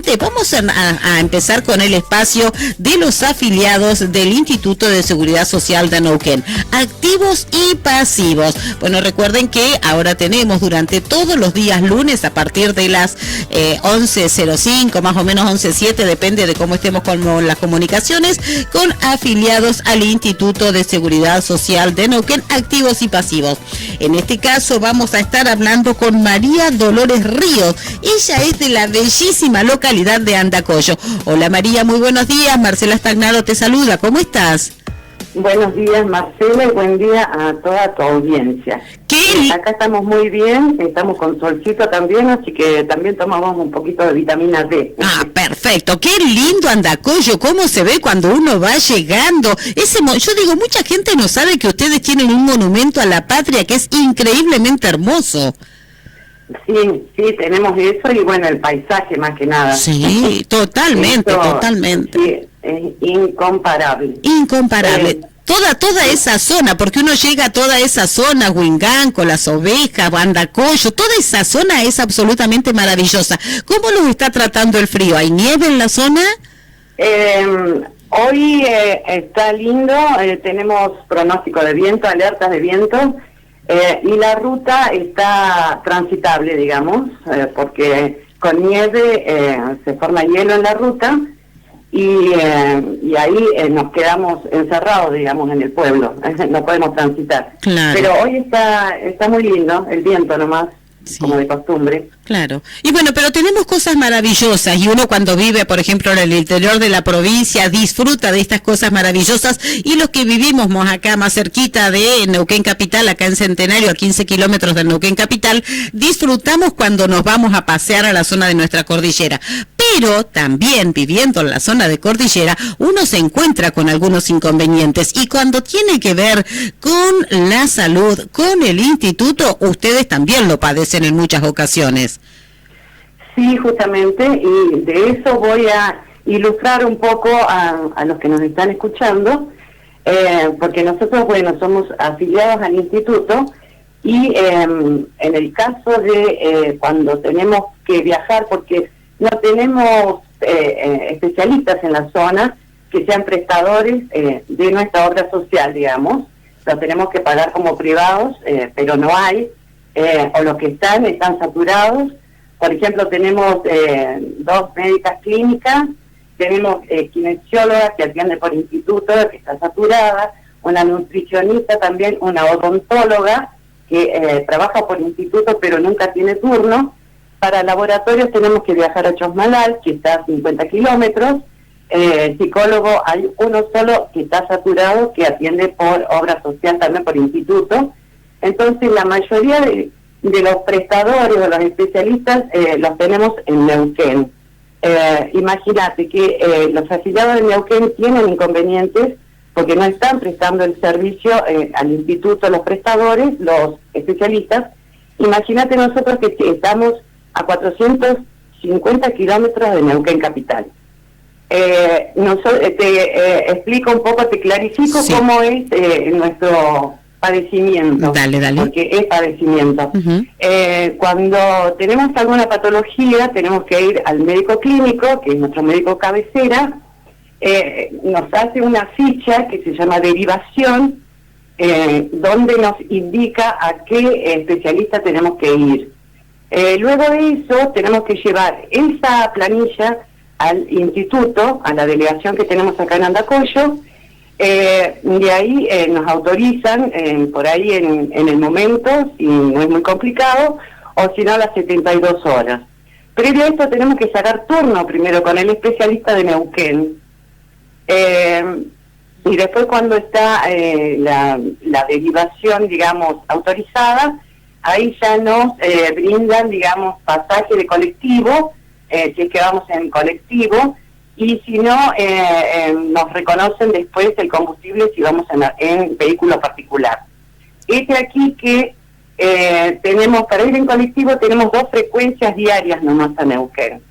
justamente vamos a empezar con el espacio de los afiliados del Instituto de Seguridad Social de Neuquén, activos y pasivos. Bueno, recuerden que ahora tenemos durante todos los días lunes a partir de las 11:05, más o menos 11:07, depende de cómo estemos con las comunicaciones, con afiliados al Instituto de Seguridad Social de Neuquén, activos y pasivos. En este caso vamos a estar hablando con María Dolores Ríos. Ella es de la bellísima localidad de Andacollo. Hola María, muy buenos días. Marcela Stagnaro te saluda. ¿Cómo estás? Buenos días Marcela y buen día a toda tu audiencia. ¿Qué? Acá estamos muy bien, estamos con solcito también, así que también tomamos un poquito de vitamina D. Ah, perfecto. Qué lindo Andacollo, cómo se ve cuando uno va llegando. Yo digo, mucha gente no sabe que ustedes tienen un monumento a la patria que es increíblemente hermoso. Sí, tenemos eso y bueno, el paisaje más que nada. Sí, totalmente, Eso, totalmente. Sí, es incomparable. Incomparable. Toda esa zona, porque uno llega a toda esa zona, Huinganco, Las Ovejas, Andacollo, toda esa zona es absolutamente maravillosa. ¿Cómo los está tratando el frío? ¿Hay nieve en la zona? Hoy está lindo, tenemos pronóstico de viento, alertas de viento, y la ruta está transitable, digamos, porque con nieve se forma hielo en la ruta, y ahí nos quedamos encerrados, digamos, en el pueblo, no podemos transitar. Claro. Pero hoy está muy lindo, el viento nomás, sí, como de costumbre. Claro. Y bueno, pero tenemos cosas maravillosas y uno cuando vive, por ejemplo, en el interior de la provincia, disfruta de estas cosas maravillosas, y los que vivimos acá más cerquita de Neuquén Capital, acá en Centenario, a 15 kilómetros de Neuquén Capital, disfrutamos cuando nos vamos a pasear a la zona de nuestra cordillera. Pero también viviendo en la zona de cordillera, uno se encuentra con algunos inconvenientes, y cuando tiene que ver con la salud, con el instituto, ustedes también lo padecen en muchas ocasiones. Sí, justamente, y de eso voy a ilustrar un poco a los que nos están escuchando, porque nosotros, bueno, somos afiliados al instituto, y en el caso de cuando tenemos que viajar, porque no tenemos especialistas en la zona que sean prestadores de nuestra obra social, digamos, lo tenemos que pagar como privados, pero no hay, o los que están saturados. Por ejemplo, tenemos 2 médicas clínicas, tenemos kinesióloga que atiende por instituto, que está saturada, una nutricionista también, una odontóloga que trabaja por instituto pero nunca tiene turno. Para laboratorios tenemos que viajar a Chosmalal, que está a 50 kilómetros. Psicólogo hay uno solo que está saturado, que atiende por obra social, también por instituto. Entonces la mayoría de los prestadores o los especialistas los tenemos en Neuquén. Imagínate que los afiliados de Neuquén tienen inconvenientes porque no están prestando el servicio al instituto, los prestadores, los especialistas. Imagínate nosotros que estamos a 450 kilómetros de Neuquén Capital. Te explico un poco, te clarifico, sí, cómo es nuestro padecimiento. Dale. Porque es padecimiento. Cuando tenemos alguna patología, tenemos que ir al médico clínico, que es nuestro médico cabecera, nos hace una ficha que se llama derivación, donde nos indica a qué especialista tenemos que ir. Luego de eso, tenemos que llevar esa planilla al instituto, a la delegación que tenemos acá en Andacollo. De ahí nos autorizan por ahí en el momento, si no es muy complicado, o si no a las 72 horas. Previo a esto tenemos que sacar turno primero con el especialista de Neuquén, y después cuando está la derivación, digamos, autorizada, ahí ya nos brindan, digamos, pasaje de colectivo, si es que vamos en colectivo, y si no, nos reconocen después el combustible si vamos en vehículo particular. Es de aquí que tenemos, para ir en colectivo, tenemos 2 frecuencias diarias nomás a Neuquén.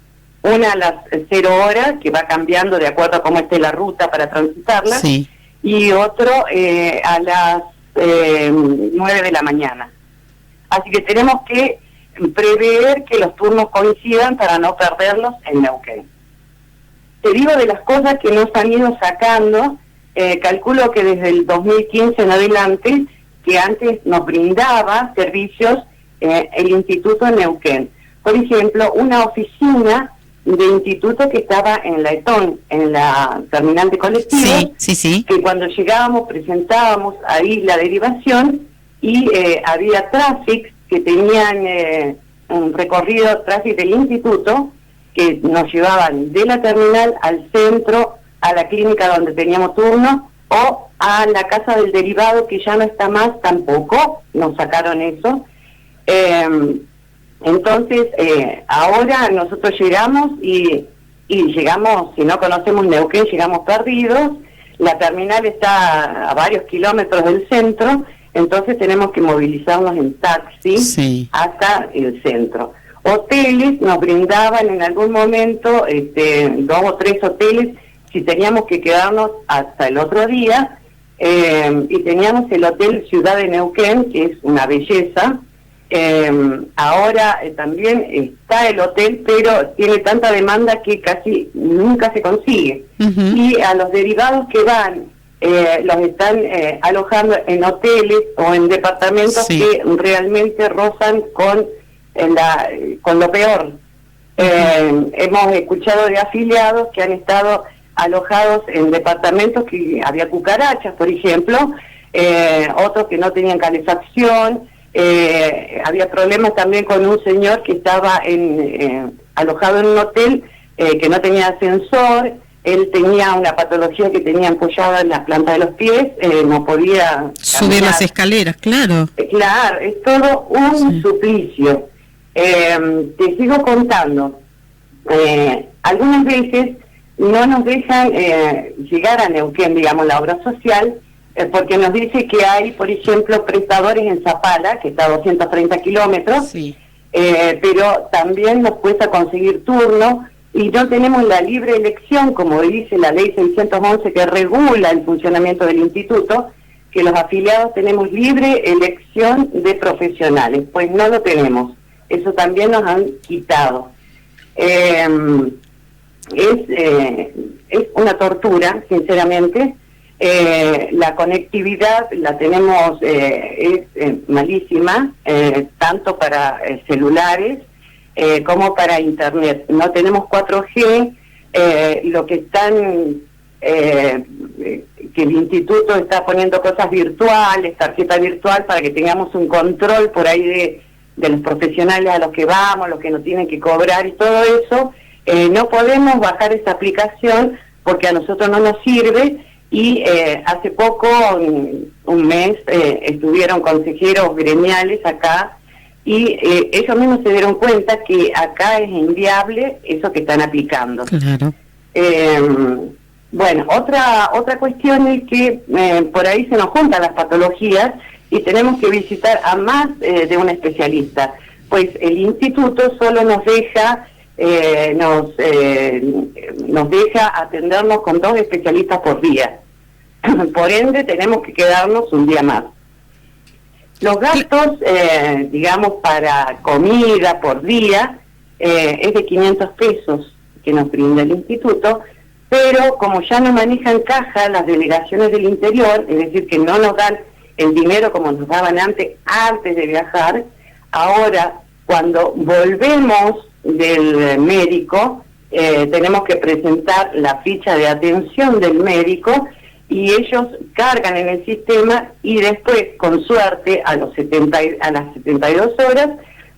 Una a las 0 horas, que va cambiando de acuerdo a cómo esté la ruta para transitarla, sí, y otro a las 9 de la mañana. Así que tenemos que prever que los turnos coincidan para no perderlos en Neuquén. Te digo de las cosas que nos han ido sacando, calculo que desde el 2015 en adelante, que antes nos brindaba servicios el instituto en Neuquén. Por ejemplo, una oficina de instituto que estaba en la Etón, en la terminal de colectivos, sí. Que cuando llegábamos presentábamos ahí la derivación y había tráfico que tenían un recorrido tráfico del instituto que nos llevaban de la terminal al centro, a la clínica donde teníamos turno, o a la casa del derivado, que ya no está más tampoco, nos sacaron eso. Entonces, ahora nosotros llegamos y llegamos, si no conocemos Neuquén, llegamos perdidos. La terminal está a varios kilómetros del centro, entonces tenemos que movilizarnos en taxi hasta el centro. Hoteles nos brindaban en algún momento, 2 o 3 hoteles, si teníamos que quedarnos hasta el otro día, y teníamos el Hotel Ciudad de Neuquén, que es una belleza. Ahora también está el hotel, pero tiene tanta demanda que casi nunca se consigue. Y a los derivados que van, los están alojando en hoteles o en departamentos que realmente rozan con lo peor. Hemos escuchado de afiliados que han estado alojados en departamentos que había cucarachas, por ejemplo, otros que no tenían calefacción. Había problemas también con un señor que estaba alojado en un hotel que no tenía ascensor. Él tenía una patología que tenía empollada en la planta de los pies, no podía subir las escaleras, claro. Claro, es todo un suplicio. Te sigo contando. Algunas veces no nos dejan llegar a Neuquén, digamos, la obra social, porque nos dice que hay, por ejemplo, prestadores en Zapala, que está a 230 kilómetros, pero también nos cuesta conseguir turno y no tenemos la libre elección, como dice la ley 611 que regula el funcionamiento del instituto, que los afiliados tenemos libre elección de profesionales. Pues no lo tenemos, eso también nos han quitado. Es una tortura, sinceramente. La conectividad la tenemos, es malísima, tanto para celulares como para internet. No tenemos 4G, lo que están, que el instituto está poniendo cosas virtuales, tarjeta virtual, para que tengamos un control por ahí de los profesionales a los que vamos, los que nos tienen que cobrar y todo eso. No podemos bajar esa aplicación porque a nosotros no nos sirve. Y hace poco, un mes, estuvieron consejeros gremiales acá y ellos mismos se dieron cuenta que acá es inviable eso que están aplicando. Claro. Bueno, otra cuestión es que por ahí se nos juntan las patologías y tenemos que visitar a más de un especialista, pues el instituto solo nos deja nos deja atendernos con 2 especialistas por día. Por ende, tenemos que quedarnos un día más. Los gastos, digamos, para comida por día, es de 500 pesos que nos brinda el instituto, pero como ya no manejan caja las delegaciones del interior, es decir, que no nos dan el dinero como nos daban antes de viajar, ahora, cuando volvemos del médico, tenemos que presentar la ficha de atención del médico y ellos cargan en el sistema y después, con suerte, a las 72 horas,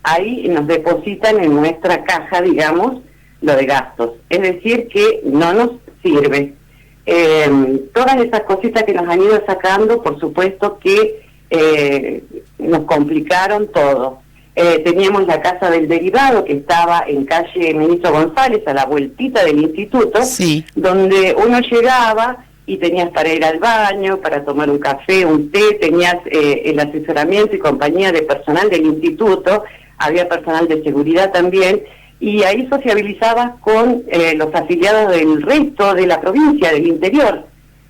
ahí nos depositan en nuestra caja, digamos, lo de gastos. Es decir, que no nos sirve. Todas esas cositas que nos han ido sacando, por supuesto que nos complicaron todo. Teníamos la casa del derivado que estaba en calle Ministro González, a la vueltita del instituto, donde uno llegaba y tenías para ir al baño, para tomar un café, un té, tenías el asesoramiento y compañía de personal del instituto, había personal de seguridad también, y ahí sociabilizabas con los afiliados del resto de la provincia, del interior.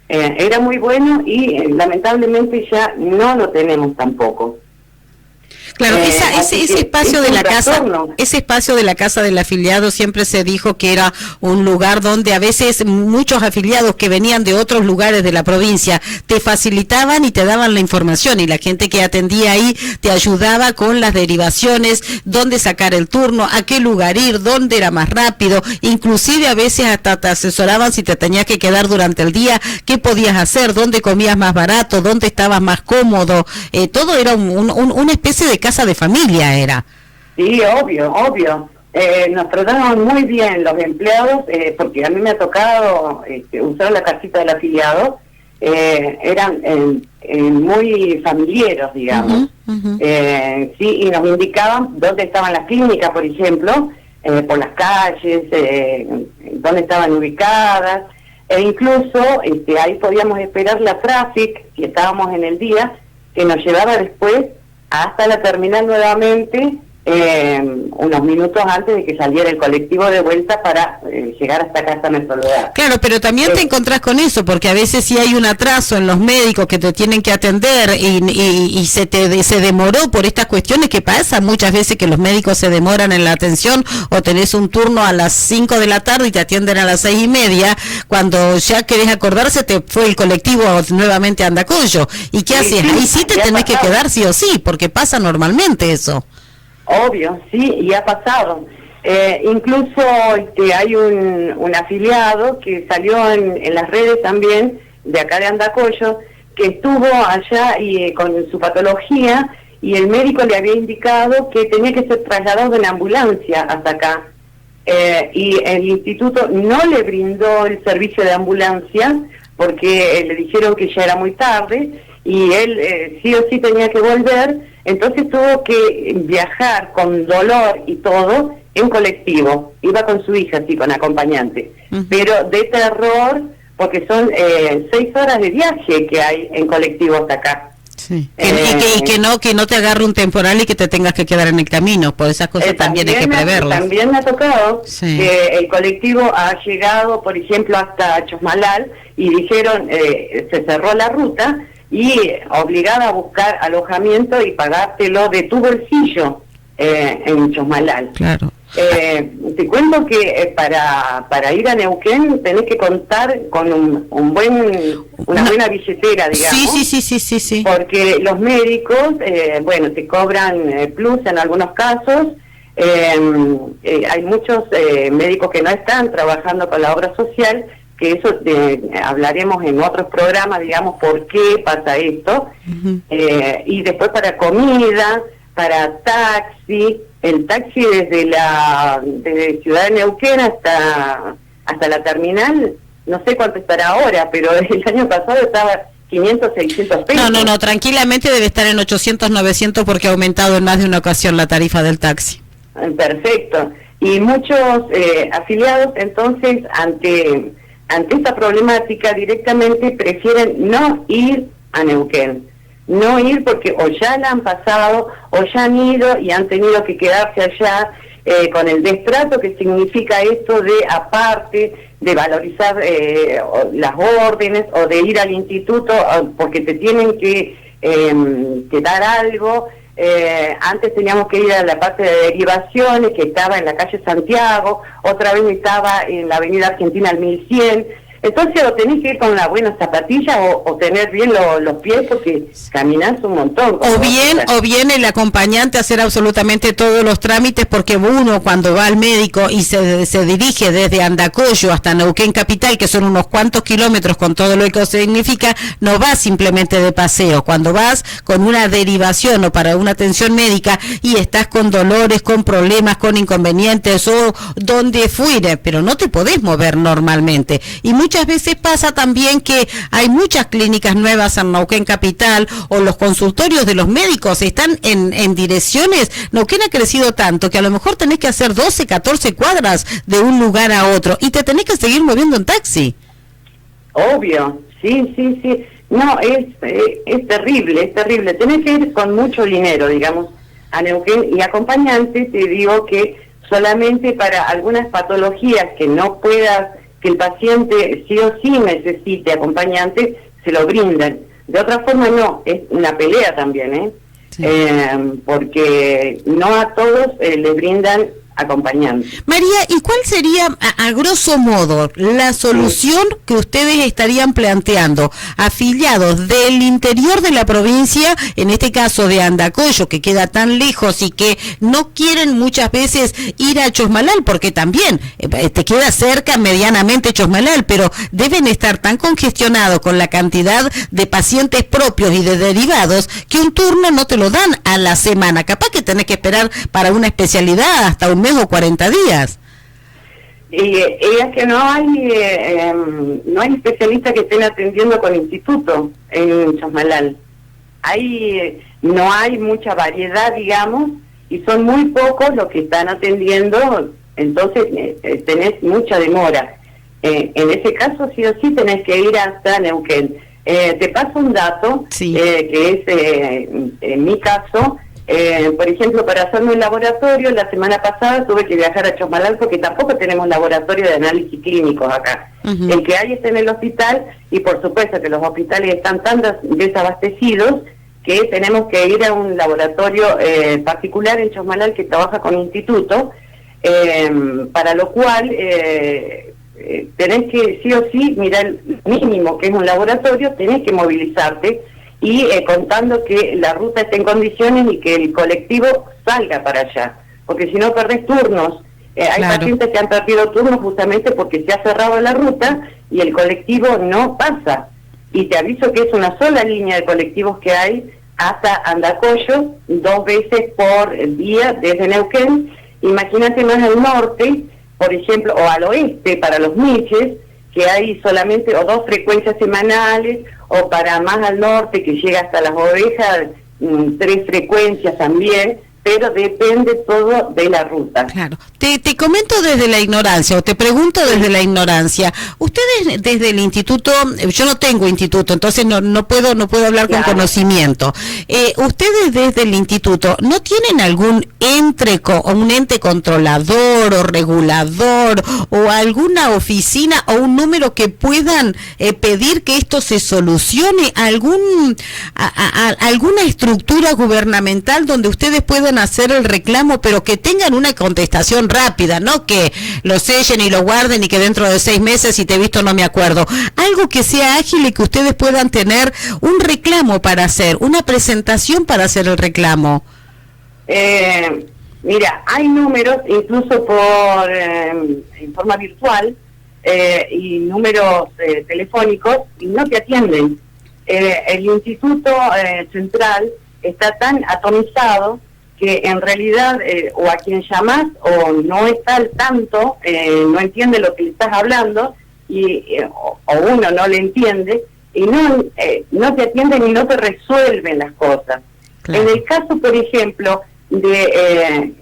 Era muy bueno y lamentablemente ya no lo tenemos tampoco. Claro, ese espacio de la casa, ese espacio de la casa del afiliado siempre se dijo que era un lugar donde a veces muchos afiliados que venían de otros lugares de la provincia te facilitaban y te daban la información, y la gente que atendía ahí te ayudaba con las derivaciones, dónde sacar el turno, a qué lugar ir, dónde era más rápido, inclusive a veces hasta te asesoraban si te tenías que quedar durante el día, qué podías hacer, dónde comías más barato, dónde estabas más cómodo, todo era una especie de casa de familia era. Sí, obvio. Nos trataron muy bien los empleados, porque a mí me ha tocado usar la casita del afiliado. Eran muy familiares, digamos. Sí, y nos indicaban dónde estaban las clínicas, por ejemplo, por las calles, dónde estaban ubicadas, e incluso ahí podíamos esperar la Traffic, si estábamos en el día, que nos llevaba después hasta la terminal nuevamente, unos minutos antes de que saliera el colectivo de vuelta para llegar hasta Casa Soledad. Claro, pero también te encontrás con eso, porque a veces sí hay un atraso en los médicos que te tienen que atender y se demoró por estas cuestiones que pasan muchas veces, que los médicos se demoran en la atención, o tenés un turno a las 5 de la tarde y te atienden a las 6:30, cuando ya querés acordarse te fue el colectivo nuevamente a Andacollo. ¿Y qué haces? Ahí sí te tenés que quedar sí o sí, porque pasa normalmente eso. Obvio, sí, y ha pasado. Incluso hay un afiliado que salió en las redes también, de acá de Andacollo, que estuvo allá y con su patología, y el médico le había indicado que tenía que ser trasladado en ambulancia hasta acá. Y el instituto no le brindó el servicio de ambulancia, porque le dijeron que ya era muy tarde, y él sí o sí tenía que volver. Entonces tuvo que viajar con dolor y todo en colectivo. Iba con su hija, sí, con acompañante. Pero de terror, porque son 6 horas de viaje que hay en colectivo hasta acá. Sí. Y que no te agarre un temporal y que te tengas que quedar en el camino. Por esas cosas también hay que preverlas. También me ha tocado que el colectivo ha llegado, por ejemplo, hasta Chosmalal, y dijeron, se cerró la ruta, y obligada a buscar alojamiento y pagártelo de tu bolsillo en Chosmalal. Claro. Te cuento que para ir a Neuquén tenés que contar con una buena billetera, digamos. Sí. Porque los médicos, te cobran plus en algunos casos. Hay muchos médicos que no están trabajando con la obra social, que eso hablaremos en otros programas, digamos, por qué pasa esto. Y después para comida, para taxi, el taxi desde Ciudad de Neuquén hasta la terminal, no sé cuánto estará ahora, pero el año pasado estaba 500, 600 pesos. No, tranquilamente debe estar en 800, 900, porque ha aumentado en más de una ocasión la tarifa del taxi. Perfecto. Y muchos afiliados, entonces, ante esta problemática, directamente prefieren no ir a Neuquén. No ir porque o ya la han pasado, o ya han ido y han tenido que quedarse allá con el destrato que significa esto de, aparte de valorizar las órdenes, o de ir al instituto porque te tienen que dar algo. Antes teníamos que ir a la parte de derivaciones, que estaba en la calle Santiago, otra vez estaba en la avenida Argentina al 1100. Entonces o tenés que ir con una buena zapatilla o tener bien los pies, porque caminás un montón. O bien el acompañante hacer absolutamente todos los trámites, porque uno cuando va al médico y se dirige desde Andacollo hasta Neuquén Capital, que son unos cuantos kilómetros con todo lo que significa, no vas simplemente de paseo. Cuando vas con una derivación o para una atención médica y estás con dolores, con problemas, con inconvenientes o donde fuere, pero no te podés mover normalmente. Y muchas veces pasa también que hay muchas clínicas nuevas en Neuquén Capital, o los consultorios de los médicos están en direcciones. Neuquén ha crecido tanto que a lo mejor tenés que hacer 12, 14 cuadras de un lugar a otro y te tenés que seguir moviendo en taxi. Obvio, sí. No, es terrible, es terrible. Tenés que ir con mucho dinero, digamos, a Neuquén, y acompañante, te digo que solamente para algunas patologías que no puedas, que el paciente sí o sí necesite acompañante, se lo brindan. De otra forma no, es una pelea también, Sí. Porque no a todos les brindan acompañante. María, ¿y cuál sería, a grosso modo, la solución que ustedes estarían planteando? Afiliados del interior de la provincia, en este caso de Andacollo, que queda tan lejos y que no quieren muchas veces ir a Chosmalal, porque también te queda cerca medianamente Chosmalal, pero deben estar tan congestionados con la cantidad de pacientes propios y de derivados que un turno no te lo dan a la semana. Capaz que tenés que esperar para una especialidad hasta un mes o 40 días. Y es que no hay especialistas que estén atendiendo con instituto en Chosmalal. No hay mucha variedad, digamos, y son muy pocos los que están atendiendo, entonces tenés mucha demora. En ese caso, sí o sí, tenés que ir hasta Neuquén. Te paso un dato, sí. Que es, en mi caso, por ejemplo, para hacerme un laboratorio, la semana pasada tuve que viajar a Chosmalal porque tampoco tenemos laboratorio de análisis clínicos acá. Uh-huh. El que hay está en el hospital y por supuesto que los hospitales están tan desabastecidos que tenemos que ir a un laboratorio particular en Chosmalal que trabaja con instituto, para lo cual tenés que sí o sí mirar el mínimo que es un laboratorio, tenés que movilizarte y contando que la ruta esté en condiciones y que el colectivo salga para allá, porque si no perdés turnos. Hay pacientes que han perdido turnos justamente porque se ha cerrado la ruta y el colectivo no pasa. Y te aviso que es una sola línea de colectivos que hay hasta Andacollo, 2 veces por día desde Neuquén. Imagínate más al norte, por ejemplo, o al oeste para los Miches, que hay solamente o 2 frecuencias semanales, o para más al norte que llega hasta Las Ovejas, 3 frecuencias también, pero depende todo de la ruta. Claro. Te comento desde la ignorancia, o te pregunto desde la ignorancia. Ustedes desde el instituto, yo no tengo instituto, entonces no puedo hablar con conocimiento. Ustedes desde el instituto, ¿no tienen algún un ente controlador o regulador o alguna oficina o un número que puedan pedir que esto se solucione? ¿Alguna estructura gubernamental donde ustedes puedan hacer el reclamo, pero que tengan una contestación rápida, no que lo sellen y lo guarden y que dentro de 6 meses, si te he visto no me acuerdo? Algo que sea ágil y que ustedes puedan tener un reclamo para hacer, una presentación para hacer el reclamo. Mira, hay números incluso en forma virtual y números telefónicos y no te atienden. El Instituto Central está tan atomizado que en realidad o a quien llamás o no está al tanto, no entiende lo que le estás hablando o uno no le entiende y no te atienden y no te resuelven las cosas. Claro. En el caso, por ejemplo, de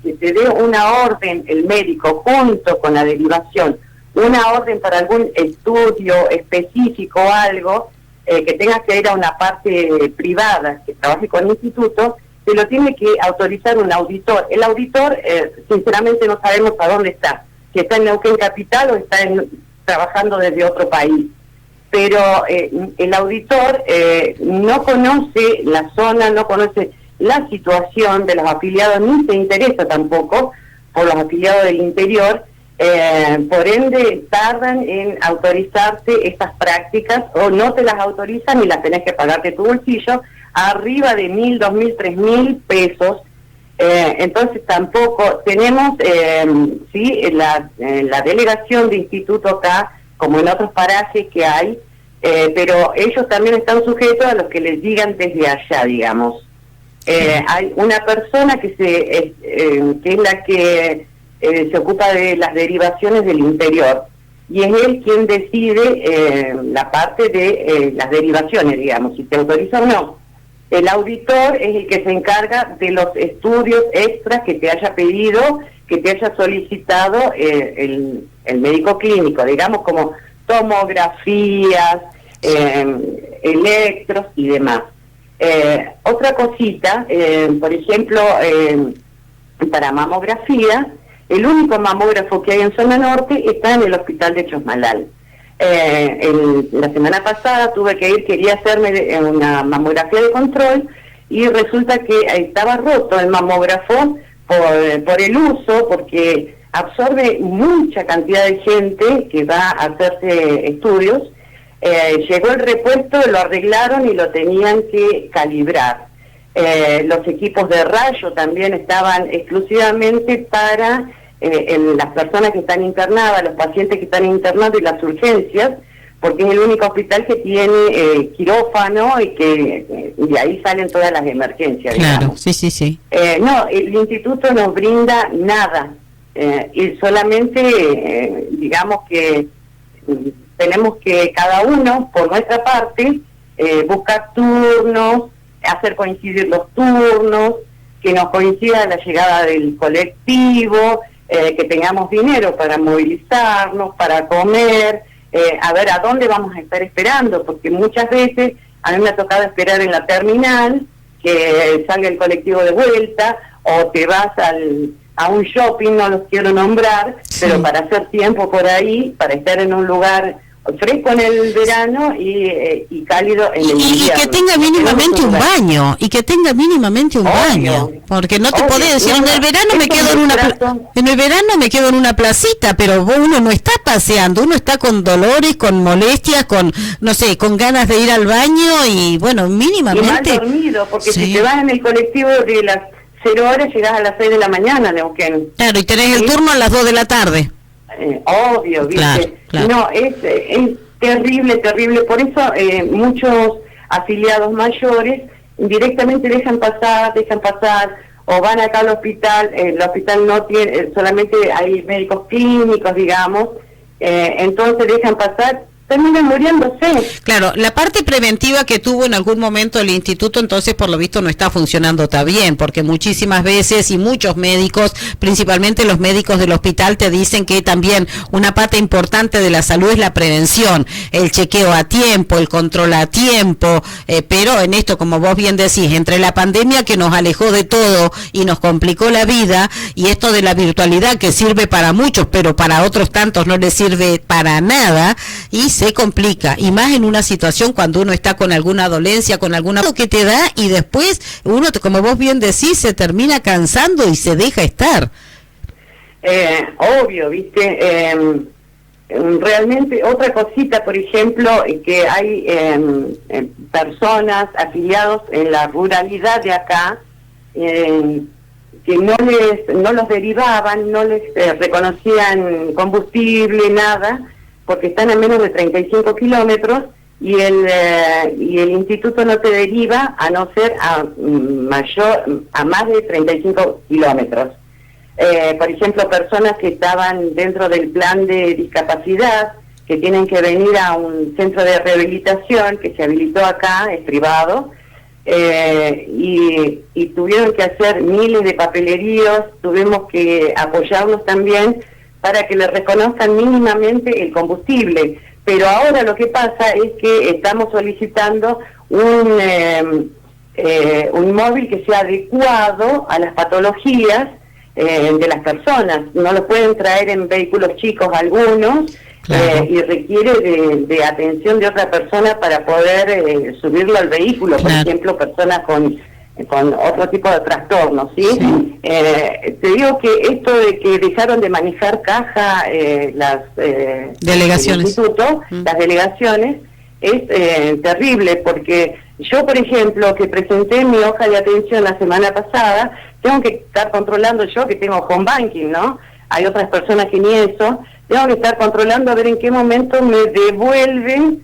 que te dé una orden el médico junto con la derivación, una orden para algún estudio específico o algo, que tengas que ir a una parte privada que trabaje con institutos, se lo tiene que autorizar un auditor. El auditor, sinceramente no sabemos a dónde está, si está en Neuquén Capital o está trabajando desde otro país. Pero el auditor no conoce la zona, no conoce la situación de los afiliados, ni se interesa tampoco por los afiliados del interior, por ende tardan en autorizarte estas prácticas o no te las autorizan y las tenés que pagar de tu bolsillo, arriba de 1.000, 2.000, 3.000 pesos. Entonces tampoco tenemos la delegación de instituto acá, como en otros parajes que hay, pero ellos también están sujetos a lo que les digan desde allá, digamos. Hay una persona que es la que se ocupa de las derivaciones del interior y es él quien decide la parte de las derivaciones, digamos, si te autoriza o no. El auditor es el que se encarga de los estudios extras que te haya pedido, que te haya solicitado el médico clínico, digamos, como tomografías, electros y demás. Otra cosita, por ejemplo, para mamografía, el único mamógrafo que hay en zona norte está en el hospital de Chosmalal. La semana pasada tuve que ir, quería hacerme una mamografía de control y resulta que estaba roto el mamógrafo por el uso, porque absorbe mucha cantidad de gente que va a hacerse estudios. Llegó el repuesto, lo arreglaron y lo tenían que calibrar. Los equipos de rayo también estaban exclusivamente para las personas que están internadas, los pacientes que están internados y las urgencias, porque es el único hospital que tiene quirófano y que de ahí salen todas las emergencias. Claro, digamos. sí. No, el instituto nos brinda nada, y solamente digamos que tenemos que cada uno, por nuestra parte, buscar turnos, hacer coincidir los turnos, que nos coincida la llegada del colectivo, que tengamos dinero para movilizarnos, para comer, a ver a dónde vamos a estar esperando, porque muchas veces a mí me ha tocado esperar en la terminal, que salga el colectivo de vuelta, o te vas a un shopping, no los quiero nombrar, sí, pero para hacer tiempo por ahí, para estar en un lugar fresco en el verano y cálido en el invierno. Y que tenga mínimamente un baño, porque no te podés decir, en el verano me quedo en una placita, pero uno no está paseando, uno está con dolores, con molestias, con, no sé, con ganas de ir al baño y bueno, mínimamente... Y mal dormido, porque sí, si te vas en el colectivo de las 0 horas, llegás a las 6 de la mañana, Neuquén. Claro, y tenés el turno a las 2 de la tarde. Obvio, ¿viste? Claro. No, es terrible, por eso muchos afiliados mayores directamente dejan pasar, o van acá al hospital, el hospital no tiene, solamente hay médicos clínicos, digamos, entonces dejan pasar, terminan muriéndose. Claro, la parte preventiva que tuvo en algún momento el instituto, entonces por lo visto no está funcionando tan bien, porque muchísimas veces y muchos médicos, principalmente los médicos del hospital, te dicen que también una parte importante de la salud es la prevención, el chequeo a tiempo, el control a tiempo, pero en esto, como vos bien decís, entre la pandemia que nos alejó de todo y nos complicó la vida, y esto de la virtualidad que sirve para muchos, pero para otros tantos no les sirve para nada, y se complica, y más en una situación cuando uno está con alguna dolencia, con alguna que te da, y después uno, como vos bien decís, se termina cansando y se deja estar. Obvio, ¿viste? Realmente otra cosita, por ejemplo, que hay personas afiliados en la ruralidad de acá, que no los derivaban, no les reconocían combustible, nada, porque están a menos de 35 kilómetros y el instituto no te deriva a no ser a más de 35 kilómetros. Por ejemplo, personas que estaban dentro del plan de discapacidad, que tienen que venir a un centro de rehabilitación que se habilitó acá, es privado, y tuvieron que hacer miles de papeleríos, tuvimos que apoyarlos también para que le reconozcan mínimamente el combustible. Pero ahora lo que pasa es que estamos solicitando un móvil que sea adecuado a las patologías de las personas. No lo pueden traer en vehículos chicos algunos, claro, y requiere de atención de otra persona para poder subirlo al vehículo. Por ejemplo, personas con otro tipo de trastornos, ¿sí? Sí. Te digo que esto de que dejaron de manejar caja las delegaciones, el instituto, las delegaciones, es terrible, porque yo, por ejemplo, que presenté mi hoja de atención la semana pasada, tengo que estar controlando, yo que tengo home banking, ¿no? Hay otras personas que ni eso, tengo que estar controlando a ver en qué momento me devuelven,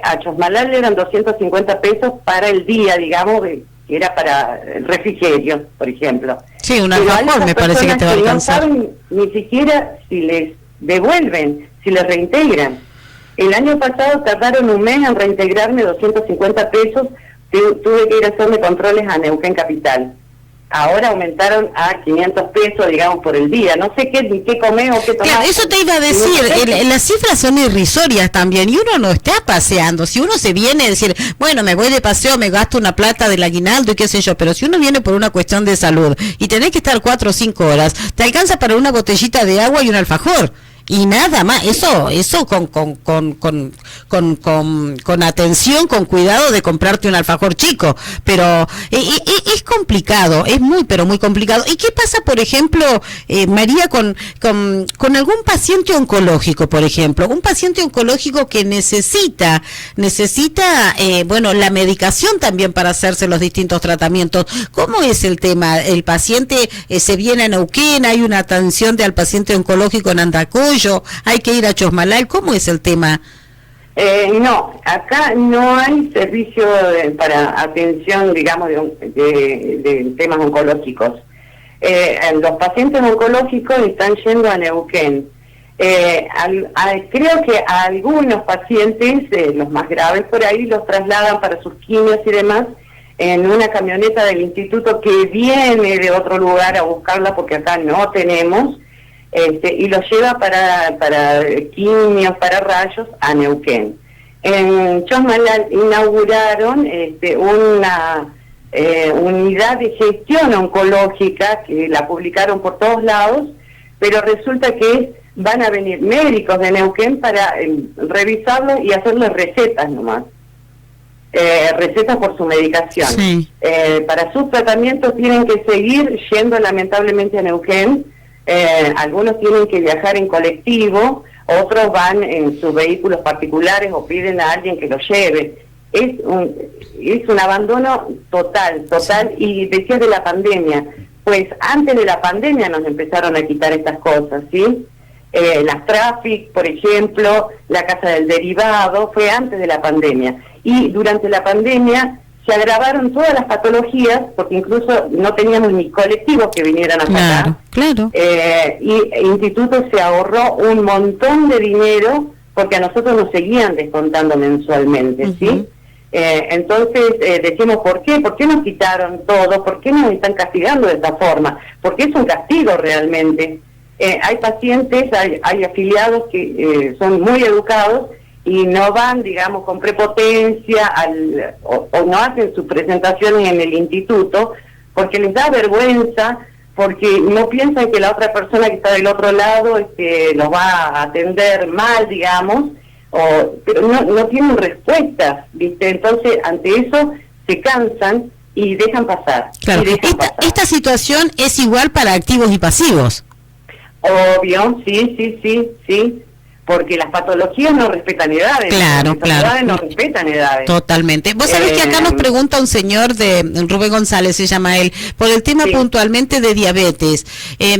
a Chosmalal eran 250 pesos para el día, digamos, que era para el refrigerio, por ejemplo. Sí, un alfajor me parece que te va a alcanzar. No saben ni siquiera si les devuelven, si les reintegran. El año pasado tardaron un mes en reintegrarme 250 pesos, tuve que ir a hacerme controles a Neuquén Capital. Ahora aumentaron a 500 pesos, digamos, por el día. No sé qué comer o qué tomar. Claro, eso te iba a decir, las cifras son irrisorias también, y uno no está paseando. Si uno se viene a decir, bueno, me voy de paseo, me gasto una plata del aguinaldo y qué sé yo, pero si uno viene por una cuestión de salud y tenés que estar 4 o 5 horas, te alcanza para una botellita de agua y un alfajor. Y nada más, eso con atención, con cuidado de comprarte un alfajor chico, pero es complicado, es muy, pero muy complicado. ¿Y qué pasa, por ejemplo, María, con algún paciente oncológico, por ejemplo? Un paciente oncológico que necesita bueno, la medicación también para hacerse los distintos tratamientos. ¿Cómo es el tema? ¿El paciente se viene a Neuquén? ¿Hay una atención al paciente oncológico en Andacollo? ¿Hay que ir a Chosmalal? ¿Cómo es el tema? No, acá no hay servicio para atención, digamos, de temas oncológicos. Los pacientes oncológicos están yendo a Neuquén. Creo que a algunos pacientes, los más graves por ahí, los trasladan para sus quimios y demás en una camioneta del instituto que viene de otro lugar a buscarla porque acá no tenemos, y los lleva para quimios, para rayos a Neuquén. En Chosmalal inauguraron una unidad de gestión oncológica que la publicaron por todos lados, pero resulta que van a venir médicos de Neuquén para revisarlo y hacerles recetas nomás. Recetas por su medicación. Sí. Para sus tratamientos tienen que seguir yendo lamentablemente a Neuquén. Algunos tienen que viajar en colectivo, otros van en sus vehículos particulares o piden a alguien que los lleve. Es un abandono total, y decías de la pandemia, pues antes de la pandemia nos empezaron a quitar estas cosas, ¿sí? Las Traffic, por ejemplo, la Casa del Derivado, fue antes de la pandemia. Y durante la pandemia se agravaron todas las patologías, porque incluso no teníamos ni colectivos que vinieran hasta acá. Claro. Y el instituto se ahorró un montón de dinero, porque a nosotros nos seguían descontando mensualmente, ¿sí? Entonces decimos, ¿por qué? ¿Por qué nos quitaron todo? ¿Por qué nos están castigando de esta forma? Porque es un castigo realmente. Hay pacientes, hay afiliados que son muy educados y no van, digamos, con prepotencia o no hacen sus presentaciones en el instituto porque les da vergüenza, porque no piensan que la otra persona que está del otro lado los va a atender mal, digamos, pero no tienen respuestas, ¿viste? Entonces, ante eso se cansan y dejan pasar. Claro. Esta situación es igual para activos y pasivos. Obvio, sí, porque las patologías no respetan edades. Claro. No respetan edades. Totalmente. Vos sabés que acá nos pregunta un señor de Rubén González, se llama él, por el tema puntualmente de diabetes.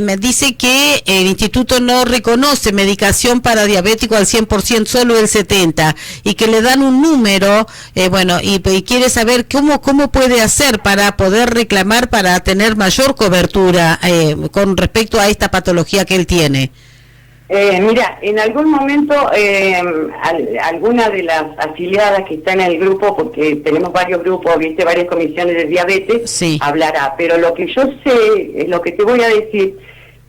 Me dice que el instituto no reconoce medicación para diabético al 100%, solo el 70%, y que le dan un número, y quiere saber cómo puede hacer para poder reclamar, para tener mayor cobertura con respecto a esta patología que él tiene. Mira, en algún momento alguna de las afiliadas que está en el grupo, porque tenemos varios grupos, viste, varias comisiones de diabetes, hablará, pero lo que yo sé, lo que te voy a decir,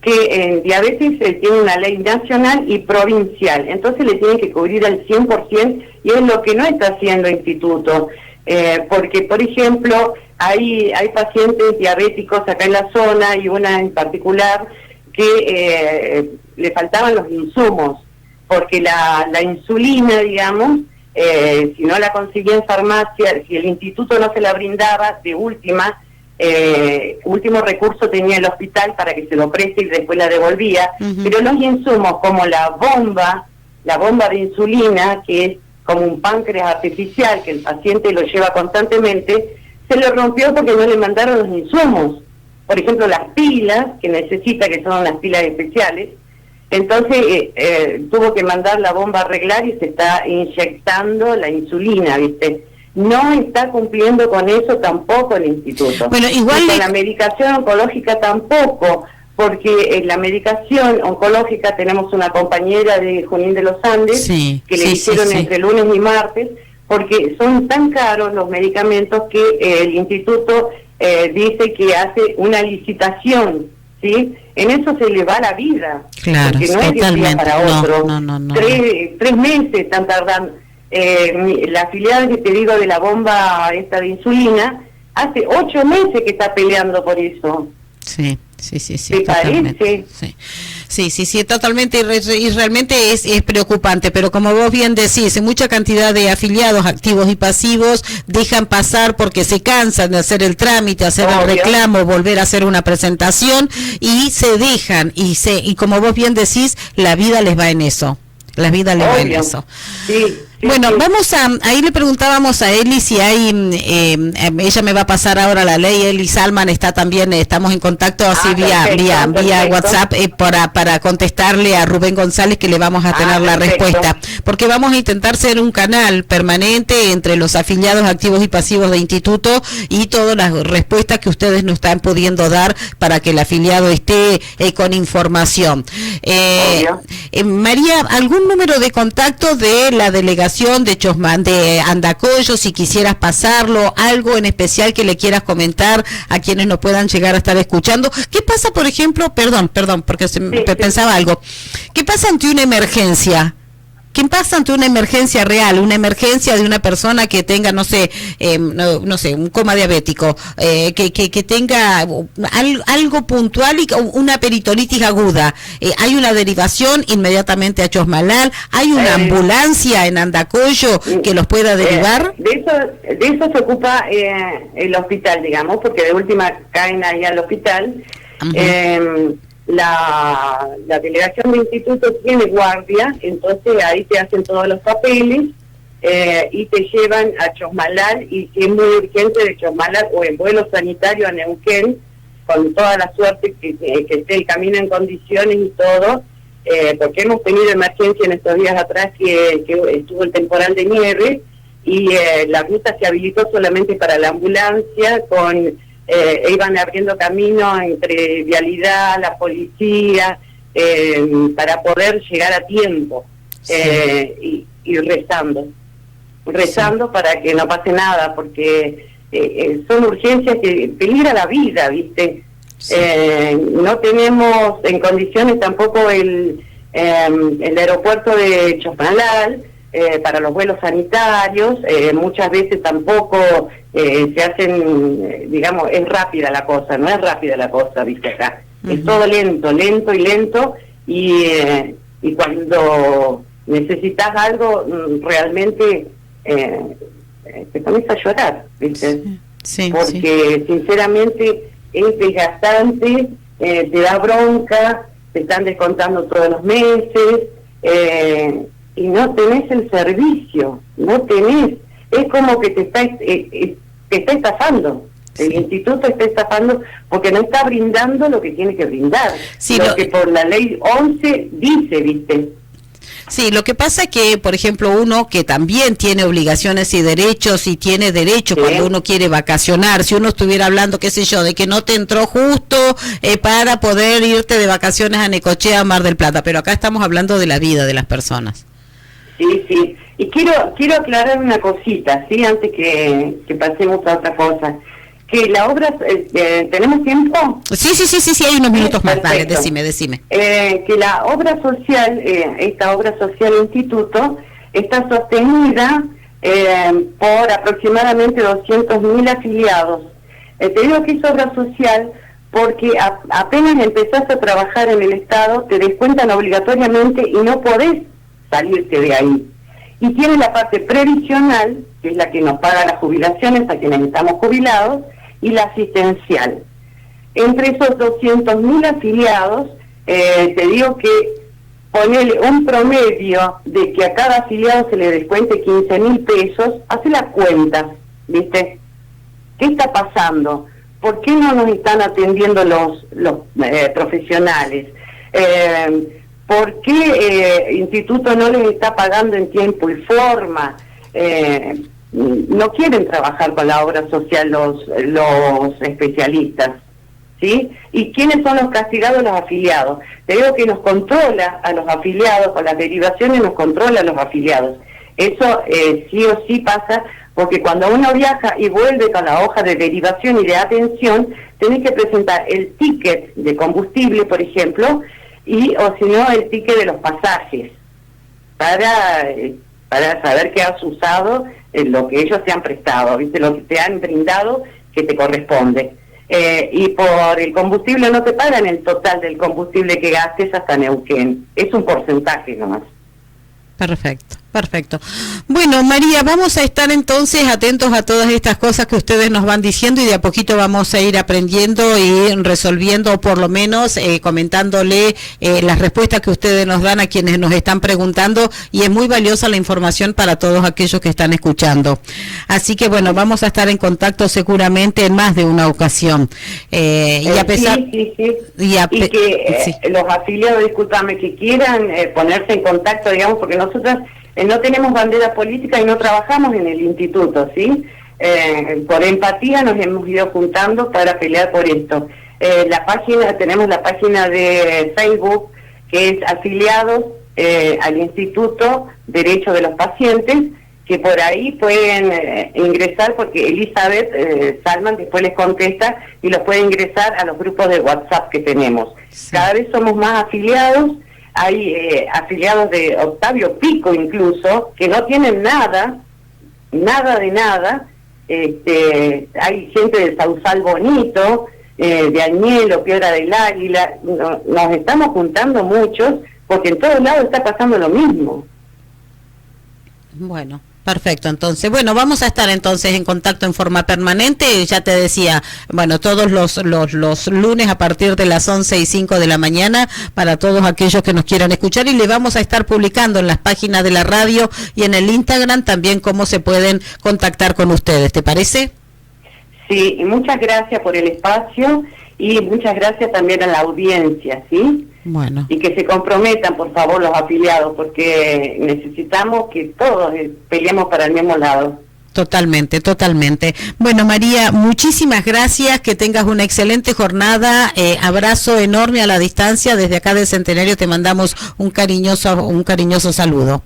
que en diabetes se tiene una ley nacional y provincial, entonces le tienen que cubrir al 100% y es lo que no está haciendo el instituto, porque, por ejemplo, hay pacientes diabéticos acá en la zona y una en particular que le faltaban los insumos, porque la insulina, digamos, si no la conseguía en farmacia, si el instituto no se la brindaba, de último recurso tenía el hospital para que se lo preste y después la devolvía, pero los insumos como la bomba de insulina, que es como un páncreas artificial que el paciente lo lleva constantemente, se le rompió porque no le mandaron los insumos. Por ejemplo, las pilas que necesita, que son las pilas especiales, entonces tuvo que mandar la bomba a arreglar y se está inyectando la insulina, ¿viste? No está cumpliendo con eso tampoco el instituto. Bueno, igual la medicación oncológica tampoco, porque en la medicación oncológica tenemos una compañera de Junín de los Andes que le hicieron entre lunes y martes, porque son tan caros los medicamentos que el instituto dice que hace una licitación, ¿sí? En eso se le va la vida, claro, porque no es de un día para otro. No. 3 meses están tardando. La afiliada que te digo de la bomba esta de insulina, hace 8 meses que está peleando por eso. Sí. ¿Te parece? Sí. Sí, totalmente, y realmente es preocupante, pero como vos bien decís, mucha cantidad de afiliados activos y pasivos dejan pasar porque se cansan de hacer el trámite, hacer el reclamo, volver a hacer una presentación, y se dejan, y como vos bien decís, la vida les va en eso. La vida le va en eso. Sí, bueno, vamos ahí le preguntábamos a Eli si hay, ella me va a pasar ahora la ley, Eli Salman está también, estamos en contacto así vía WhatsApp para contestarle a Rubén González, que le vamos a tener la respuesta, porque vamos a intentar ser un canal permanente entre los afiliados activos y pasivos de instituto y todas las respuestas que ustedes nos están pudiendo dar para que el afiliado esté con información. María, ¿algún número de contacto de la delegación de Andacollo, si quisieras pasarlo, algo en especial que le quieras comentar a quienes no puedan llegar a estar escuchando? ¿Qué pasa, por ejemplo, perdón, porque pensaba algo, ¿qué pasa ante una emergencia? ¿Qué pasa ante una emergencia real, una emergencia de una persona que tenga, no sé, un coma diabético, que tenga algo puntual y una peritonitis aguda? ¿Hay una derivación inmediatamente a Chosmalal? ¿Hay una ambulancia en Andacollo que los pueda derivar? De eso se ocupa el hospital, digamos, porque de última caen ahí al hospital. La delegación de instituto tiene guardia, entonces ahí te hacen todos los papeles y te llevan a Chosmalal, y si es muy urgente, de Chosmalal o en vuelo sanitario a Neuquén, con toda la suerte que esté el camino en condiciones y todo, porque hemos tenido emergencia en estos días atrás que estuvo el temporal de nieve y la ruta se habilitó solamente para la ambulancia, iban abriendo camino entre vialidad, la policía, para poder llegar a tiempo, y rezando para que no pase nada, porque son urgencias que peligra la vida, ¿viste? No tenemos en condiciones tampoco el aeropuerto de Chosmalal para los vuelos sanitarios, muchas veces tampoco se hacen, digamos, es rápida la cosa, no es rápida la cosa, ¿viste? Acá es todo lento, y cuando necesitas algo, realmente te pones a llorar, ¿viste? Porque sinceramente es desgastante, te da bronca, te están descontando todos los meses, y no tenés el servicio, es como que te está estafando. El instituto está estafando porque no está brindando lo que tiene que brindar, lo que por la ley 11 dice, ¿viste? Sí, lo que pasa es que, por ejemplo, uno que también tiene obligaciones y derechos, y tiene derecho cuando uno quiere vacacionar, si uno estuviera hablando, qué sé yo, de que no te entró justo para poder irte de vacaciones a Necochea, Mar del Plata, pero acá estamos hablando de la vida de las personas. Sí, y quiero aclarar una cosita, ¿sí? Antes que pasemos a otra cosa. Que la obra, ¿tenemos tiempo? Sí, hay unos minutos más. Dale, decime. Que la obra social, esta obra social instituto, está sostenida por aproximadamente 200.000 afiliados. Te digo que es obra social porque apenas empezás a trabajar en el Estado, te descuentan obligatoriamente y no podés salirte de ahí. Y tiene la parte previsional, que es la que nos paga las jubilaciones a quienes estamos jubilados, y la asistencial. Entre esos 200.000 afiliados, te digo que ponerle un promedio de que a cada afiliado se le descuente 15.000 pesos, hace las cuentas, ¿viste? ¿Qué está pasando? ¿Por qué no nos están atendiendo los profesionales? ¿Por qué Instituto no les está pagando en tiempo y forma? No quieren trabajar con la obra social los especialistas, ¿sí? ¿Y quiénes son los castigados? Los afiliados. Te digo que nos controla a los afiliados, con las derivaciones nos controla a los afiliados. Eso sí o sí pasa, porque cuando uno viaja y vuelve con la hoja de derivación y de atención, tenés que presentar el ticket de combustible, por ejemplo, o si no, el ticket de los pasajes, para saber que has usado lo que ellos te han prestado, ¿viste? Lo que te han brindado que te corresponde. y por el combustible no te pagan el total del combustible que gastes hasta Neuquén, es un porcentaje nomás. Perfecto, perfecto. Bueno, María, vamos a estar entonces atentos a todas estas cosas que ustedes nos van diciendo y de a poquito vamos a ir aprendiendo y resolviendo, o por lo menos comentándole las respuestas que ustedes nos dan a quienes nos están preguntando, y es muy valiosa la información para todos aquellos que están escuchando. Así que bueno, vamos a estar en contacto seguramente en más de una ocasión. Y a pesar... Sí. Y que los afiliados, discúlpame, que quieran ponerse en contacto, digamos, porque nosotros no tenemos bandera política y no trabajamos en el instituto, ¿sí? Por empatía nos hemos ido juntando para pelear por esto. Tenemos la página de Facebook, que es afiliados al Instituto Derecho de los Pacientes, que por ahí pueden ingresar, porque Elizabeth Salman después les contesta y los puede ingresar a los grupos de WhatsApp que tenemos. Sí. Cada vez somos más afiliados. Hay afiliados de Octavio Pico incluso, que no tienen nada de nada. Hay gente de Sausal Bonito, de Añelo, Piedra del Águila. Nos estamos juntando muchos, porque en todos lados está pasando lo mismo. Bueno. Perfecto, entonces, bueno, vamos a estar entonces en contacto en forma permanente, ya te decía, bueno, todos los lunes a partir de las 11:05 de la mañana, para todos aquellos que nos quieran escuchar, y le vamos a estar publicando en las páginas de la radio y en el Instagram también cómo se pueden contactar con ustedes, ¿te parece? Sí, y muchas gracias por el espacio y muchas gracias también a la audiencia, ¿sí? Bueno. Y que se comprometan, por favor, los afiliados, porque necesitamos que todos peleemos para el mismo lado. Totalmente, totalmente. Bueno, María, muchísimas gracias, que tengas una excelente jornada, abrazo enorme a la distancia, desde acá del Centenario te mandamos un cariñoso saludo.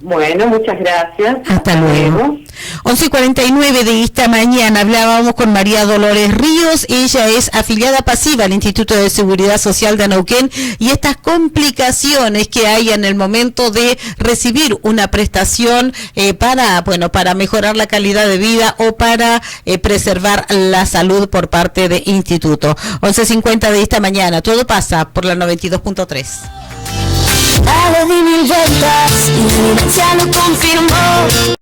Bueno, muchas gracias. Hasta luego. 11:49 de esta mañana hablábamos con María Dolores Ríos. Ella es afiliada pasiva al Instituto de Seguridad Social de Neuquén, y estas complicaciones que hay en el momento de recibir una prestación para mejorar la calidad de vida o para preservar la salud por parte de instituto. 11:50 de esta mañana. Todo pasa por la 92.3. Dale, di mil vueltas y mi demencia lo confirmó.